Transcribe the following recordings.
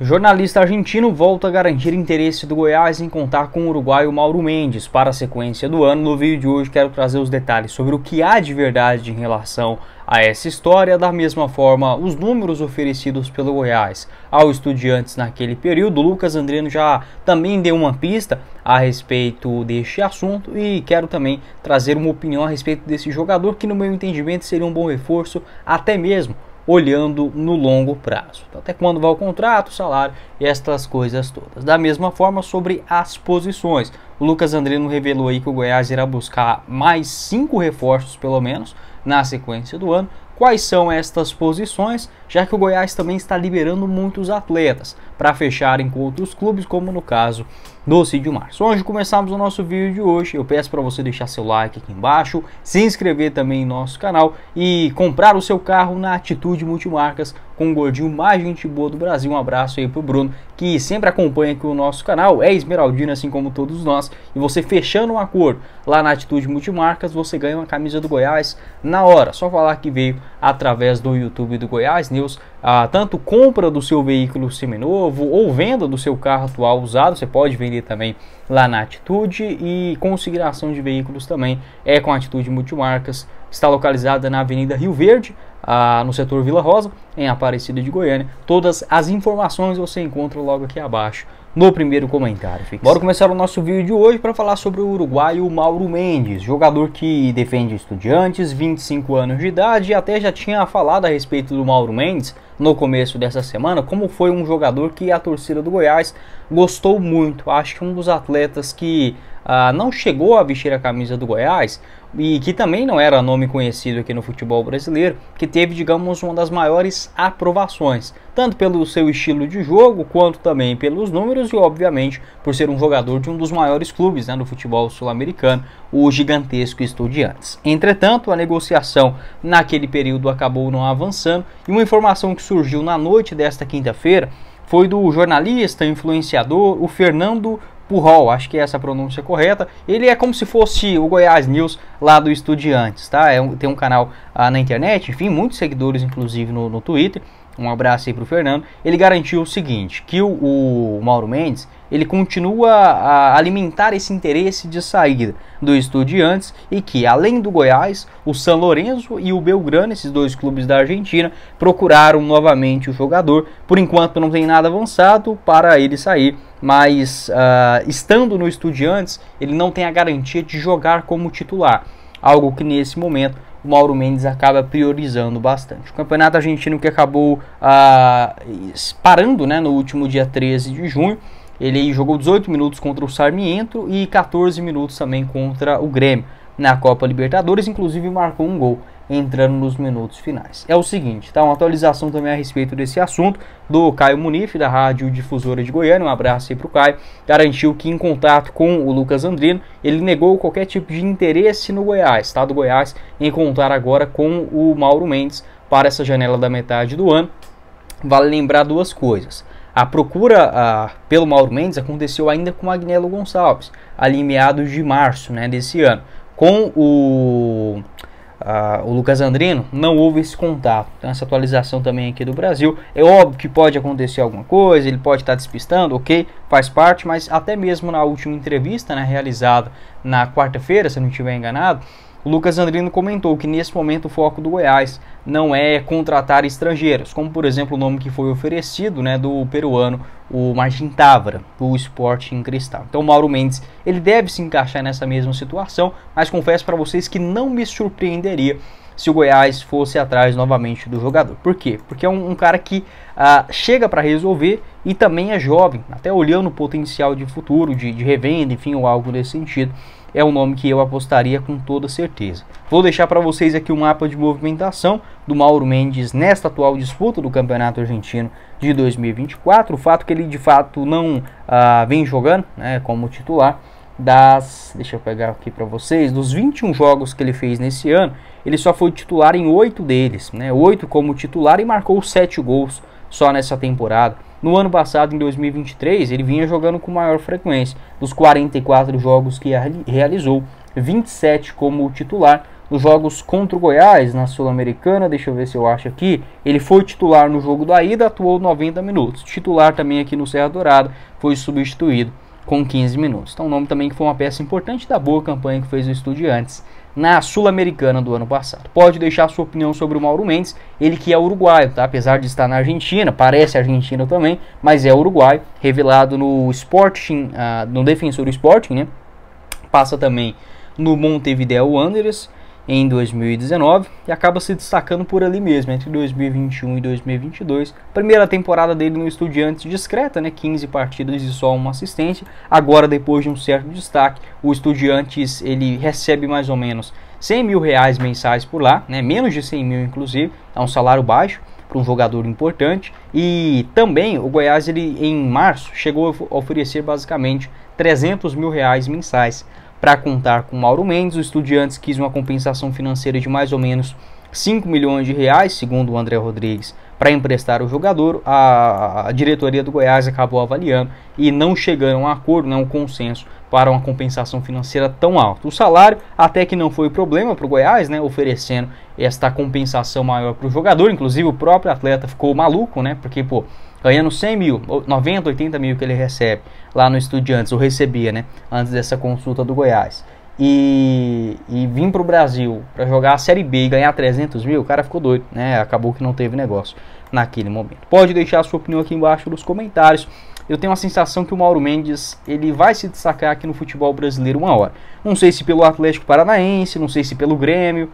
Jornalista argentino volta a garantir interesse do Goiás em contar com o uruguaio Mauro Mendes para a sequência do ano. No vídeo de hoje quero trazer os detalhes sobre o que há de verdade em relação a essa história, da mesma forma os números oferecidos pelo Goiás ao Estudiantes naquele período. O Lucas Andriano já também deu uma pista a respeito deste assunto e quero também trazer uma opinião a respeito desse jogador que, no meu entendimento, seria um bom reforço, até mesmo olhando no longo prazo. Até quando vai o contrato, o salário e estas coisas todas. Da mesma forma, sobre as posições, o Lucas Andriano revelou aí que o Goiás irá buscar mais 5 reforços pelo menos na sequência do ano. Quais são estas posições, já que o Goiás também está liberando muitos atletas para fecharem com outros clubes, como no caso do Cid Março. Antes de começarmos o nosso vídeo de hoje, eu peço para você deixar seu like aqui embaixo, se inscrever também em nosso canal e comprar o seu carro na Atitude Multimarcas com o gordinho mais gente boa do Brasil. Um abraço aí pro Bruno, que sempre acompanha aqui o nosso canal, é esmeraldino assim como todos nós, e você fechando um acordo lá na Atitude Multimarcas, você ganha uma camisa do Goiás na hora. Só falar que veio através do YouTube do Goiás News. Tanto compra do seu veículo seminovo ou venda do seu carro atual usado, você pode vender também lá na Atitude, e consignação de veículos também é com a Atitude Multimarcas. Está localizada na Avenida Rio Verde, no setor Vila Rosa, em Aparecida de Goiânia. Todas as informações você encontra logo aqui abaixo no primeiro comentário. Bora começar o nosso vídeo de hoje para falar sobre o uruguaio Mauro Mendes, jogador que defende Estudiantes, 25 anos de idade, e até já tinha falado a respeito do Mauro Mendes no começo dessa semana, como foi um jogador que a torcida do Goiás gostou muito. Acho que um dos atletas que não chegou a vestir a camisa do Goiás e que também não era nome conhecido aqui no futebol brasileiro, que teve, digamos, uma das maiores aprovações, tanto pelo seu estilo de jogo, quanto também pelos números e, obviamente, por ser um jogador de um dos maiores clubes, né, do futebol sul-americano, o gigantesco Estudiantes. Entretanto, a negociação naquele período acabou não avançando, e uma informação que surgiu na noite desta quinta-feira foi do jornalista, influenciador, o Fernando Pujol, acho que é essa a pronúncia correta. Ele é como se fosse o Goiás News lá do Estudiantes, tá? Tem um canal na internet, enfim, muitos seguidores inclusive no Twitter. Um abraço aí pro Fernando. Ele garantiu o seguinte, que o Mauro Mendes, ele continua a alimentar esse interesse de saída do Estudiantes, e que, além do Goiás, o São Lourenço e o Belgrano, esses dois clubes da Argentina, procuraram novamente o jogador. Por enquanto não tem nada avançado para ele sair, mas estando no Estudiantes, ele não tem a garantia de jogar como titular, algo que nesse momento o Mauro Mendes acaba priorizando bastante. O campeonato argentino, que acabou parando, né, no último dia 13 de junho, ele jogou 18 minutos contra o Sarmiento e 14 minutos também contra o Grêmio na Copa Libertadores, inclusive marcou um gol entrando nos minutos finais. É o seguinte, tá? Uma atualização também a respeito desse assunto do Caio Munif, da Rádio Difusora de Goiânia. Um abraço aí pro Caio. Garantiu que, em contato com o Lucas Andriano, ele negou qualquer tipo de interesse no Goiás, tá? Do Goiás em contar agora com o Mauro Mendes para essa janela da metade do ano. Vale lembrar duas coisas. A procura pelo Mauro Mendes aconteceu ainda com o Agnello Gonçalves, ali em meados de março, né, desse ano. Com o Lucas Andriano não houve esse contato. Então, essa atualização também aqui do Brasil. É óbvio que pode acontecer alguma coisa, ele pode estar despistando, ok, faz parte, mas até mesmo na última entrevista, né, realizada na quarta-feira, se eu não estiver enganado, o Lucas Andriano comentou que nesse momento o foco do Goiás não é contratar estrangeiros, como por exemplo o nome que foi oferecido, né, do peruano, o Martin Távora, do Sporting Cristal. Então o Mauro Mendes, ele deve se encaixar nessa mesma situação, mas confesso para vocês que não me surpreenderia se o Goiás fosse atrás novamente do jogador. Por quê? Porque é um cara que chega para resolver e também é jovem, até olhando o potencial de futuro, de revenda, enfim, ou algo desse sentido. É um nome que eu apostaria com toda certeza. Vou deixar para vocês aqui o mapa de movimentação do Mauro Mendes nesta atual disputa do Campeonato Argentino de 2024. O fato que ele de fato não vem jogando, né, como titular. Deixa eu pegar aqui para vocês, dos 21 jogos que ele fez nesse ano, ele só foi titular em 8 deles, né, 8 como titular, e marcou 7 gols só nessa temporada. No ano passado, em 2023, ele vinha jogando com maior frequência. Dos 44 jogos que realizou, 27 como titular, nos jogos contra o Goiás, na Sul-Americana. Deixa eu ver se eu acho aqui. Ele foi titular no jogo da ida, atuou 90 minutos. Titular também aqui no Serra Dourada, foi substituído com 15 minutos. Então, um nome também que foi uma peça importante da boa campanha que fez o Estudiantes na Sul-Americana do ano passado. Pode deixar sua opinião sobre o Mauro Mendes, ele que é uruguaio, tá? Apesar de estar na Argentina, parece argentino também, mas é uruguaio, revelado no Sporting, no Defensor Sporting, né? Passa também no Montevideo Wanderers em 2019 e acaba se destacando por ali mesmo, entre 2021 e 2022. Primeira temporada dele no Estudiantes discreta, né? 15 partidas e só uma assistência. Agora, depois de um certo destaque, o Estudiantes ele recebe mais ou menos R$100 mil mensais por lá, né? Menos de 100 mil inclusive, é um salário baixo para um jogador importante. E também o Goiás, ele em março chegou a oferecer basicamente R$300 mil mensais para contar com Mauro Mendes. O Estudiantes quis uma compensação financeira de mais ou menos R$5 milhões, segundo o André Rodrigues, para emprestar o jogador. A diretoria do Goiás acabou avaliando e não chegando a um acordo, um consenso para uma compensação financeira tão alta. O salário até que não foi problema para o Goiás, né, oferecendo esta compensação maior para o jogador. Inclusive o próprio atleta ficou maluco, né, porque ganhando 100 mil, 90, 80 mil que ele recebe lá no Estudiantes, ou recebia, né, antes dessa consulta do Goiás, e vir para o Brasil para jogar a Série B e ganhar 300 mil, o cara ficou doido, né, acabou que não teve negócio naquele momento. Pode deixar a sua opinião aqui embaixo nos comentários. Eu tenho a sensação que o Mauro Mendes ele vai se destacar aqui no futebol brasileiro uma hora. Não sei se pelo Atlético Paranaense, não sei se pelo Grêmio,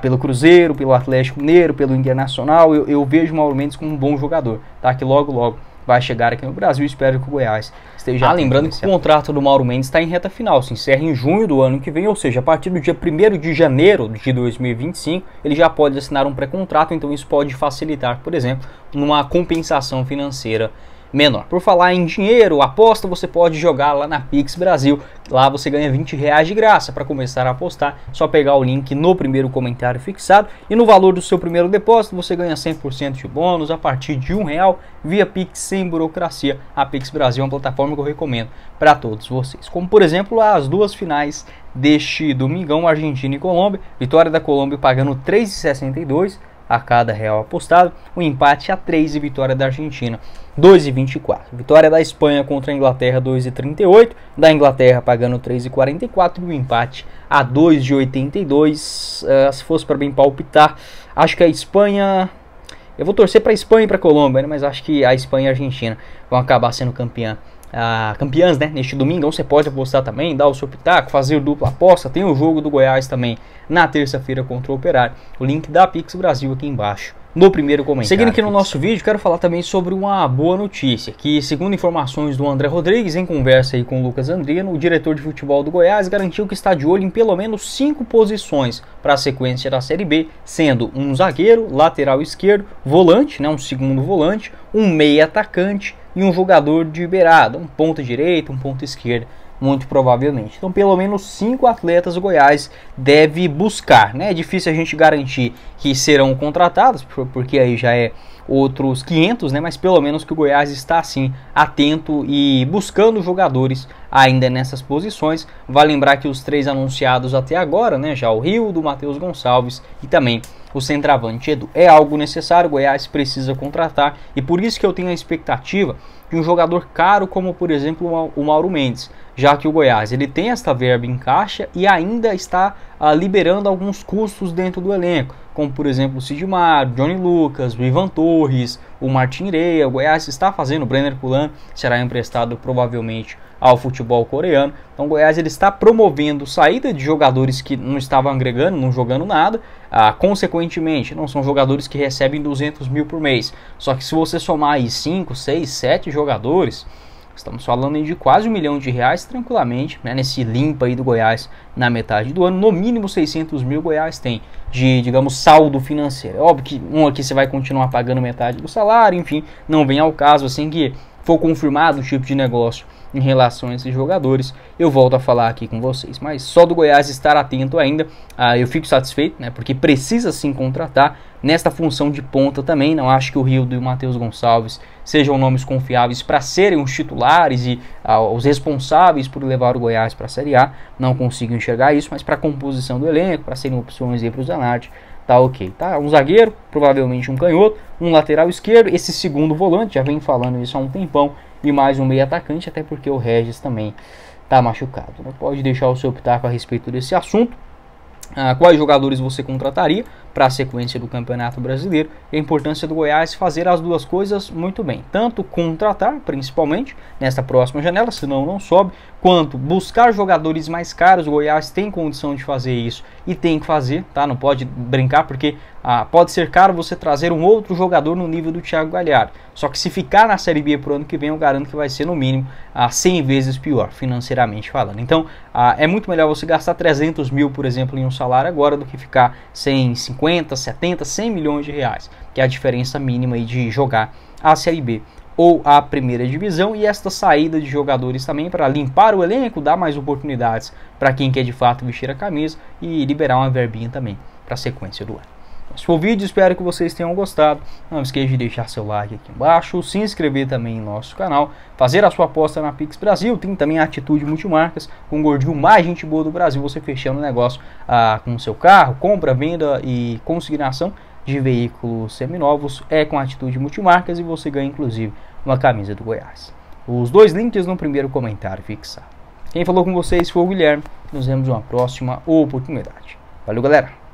pelo Cruzeiro, pelo Atlético Mineiro, pelo Internacional. Eu vejo o Mauro Mendes como um bom jogador, tá? Que logo vai chegar aqui no Brasil. Espero que o Goiás esteja... lembrando que o contrato do Mauro Mendes está em reta final, se encerra em junho do ano que vem, ou seja, a partir do dia 1º de janeiro de 2025, ele já pode assinar um pré-contrato, então isso pode facilitar, por exemplo, numa compensação financeira menor. Por falar em dinheiro, aposta, você pode jogar lá na Pix Brasil. Lá você ganha R$20 de graça para começar a apostar. Só pegar o link no primeiro comentário fixado. E no valor do seu primeiro depósito, você ganha 100% de bônus a partir de R$1 via Pix sem burocracia. A Pix Brasil é uma plataforma que eu recomendo para todos vocês. Como, por exemplo, as duas finais deste domingão, Argentina e Colômbia. Vitória da Colômbia pagando R$3,62 a cada real apostado, o empate a 3 e vitória da Argentina 2,24. Vitória da Espanha contra a Inglaterra 2,38, da Inglaterra pagando 3,44 e o empate a 2,82. Se fosse para bem palpitar, acho que a Espanha, eu vou torcer para a Espanha e para a Colômbia, né? Mas acho que a Espanha e a Argentina vão acabar sendo campeãs, né, neste domingo. Então você pode apostar também, dar o seu pitaco, fazer dupla aposta. Tem o jogo do Goiás também na terça-feira contra o Operário. O link da Pix Brasil aqui embaixo no primeiro comentário. Seguindo aqui no nosso vídeo, quero falar também sobre uma boa notícia, que segundo informações do André Rodrigues, em conversa aí com o Lucas Andriano, o diretor de futebol do Goiás garantiu que está de olho em pelo menos 5 posições para a sequência da Série B, sendo um zagueiro, lateral esquerdo, volante, né, um segundo volante, um meia atacante e um jogador de beirada, um ponta direita, um ponta esquerda, muito provavelmente. Então pelo menos 5 atletas o Goiás deve buscar, né? É difícil a gente garantir que serão contratados, porque aí já é outros 500, né? Mas pelo menos que o Goiás está assim atento e buscando jogadores ainda nessas posições. Vale lembrar que os 3 anunciados até agora, né? Já o Rio, do Matheus Gonçalves e também o centroavante Edu. É algo necessário, o Goiás precisa contratar e por isso que eu tenho a expectativa de um jogador caro como, por exemplo, o Mauro Mendes, já que o Goiás ele tem esta verba em caixa e ainda está liberando alguns custos dentro do elenco, como por exemplo o Sidmar, Johnny Lucas, o Ivan Torres, o Martin Reia. O Goiás está fazendo, o Brenner Kulan será emprestado provavelmente ao futebol coreano. Então o Goiás ele está promovendo saída de jogadores que não estavam agregando, não jogando nada, consequentemente não são jogadores que recebem 200 mil por mês, só que se você somar aí 5, 6, 7 jogadores, estamos falando aí de quase R$1 milhão tranquilamente, né, nesse limpa aí do Goiás na metade do ano. No mínimo 600 mil Goiás tem de, digamos, saldo financeiro. É óbvio que aqui você vai continuar pagando metade do salário, enfim, não vem ao caso. Assim que for confirmado o tipo de negócio em relação a esses jogadores, eu volto a falar aqui com vocês. Mas só do Goiás estar atento ainda, eu fico satisfeito, né, porque precisa sim contratar. nesta função de ponta também. Não acho que o Rildo e o Matheus Gonçalves sejam nomes confiáveis para serem os titulares e os responsáveis por levar o Goiás para a Série A. Não consigo enxergar isso, mas para a composição do elenco, para serem opções aí para o Zanatti, tá ok. Tá? Um zagueiro, provavelmente um canhoto, um lateral esquerdo, esse segundo volante, já vem falando isso há um tempão, e mais um meio atacante, até porque o Regis também tá machucado. Né? Pode deixar o seu pitaco a respeito desse assunto. Quais jogadores você contrataria para a sequência do Campeonato Brasileiro? E a importância do Goiás fazer as duas coisas muito bem, tanto contratar, principalmente nesta próxima janela, senão não sobe, quanto buscar jogadores mais caros. O Goiás tem condição de fazer isso e tem que fazer, tá? Não pode brincar, porque pode ser caro você trazer um outro jogador no nível do Thiago Galhardo, só que se ficar na Série B pro ano que vem, eu garanto que vai ser no mínimo 100 vezes pior, financeiramente falando. Então é muito melhor você gastar 300 mil, por exemplo, em um salário agora, do que ficar sem 50, 70, 100 milhões de reais, que é a diferença mínima aí de jogar a Série B ou a primeira divisão. E esta saída de jogadores também para limpar o elenco, dar mais oportunidades para quem quer de fato vestir a camisa e liberar uma verbinha também para a sequência do ano. Esse foi o vídeo, espero que vocês tenham gostado. Não esqueça de deixar seu like aqui embaixo, se inscrever também no nosso canal, fazer a sua aposta na Pix Brasil. Tem também a Atitude Multimarcas, com o gordinho mais gente boa do Brasil, você fechando o negócio com o seu carro, compra, venda e consignação de veículos seminovos é com a Atitude Multimarcas, e você ganha inclusive uma camisa do Goiás. Os dois links no primeiro comentário fixado. Quem falou com vocês foi o Guilherme. Nos vemos em uma próxima oportunidade. Valeu, galera!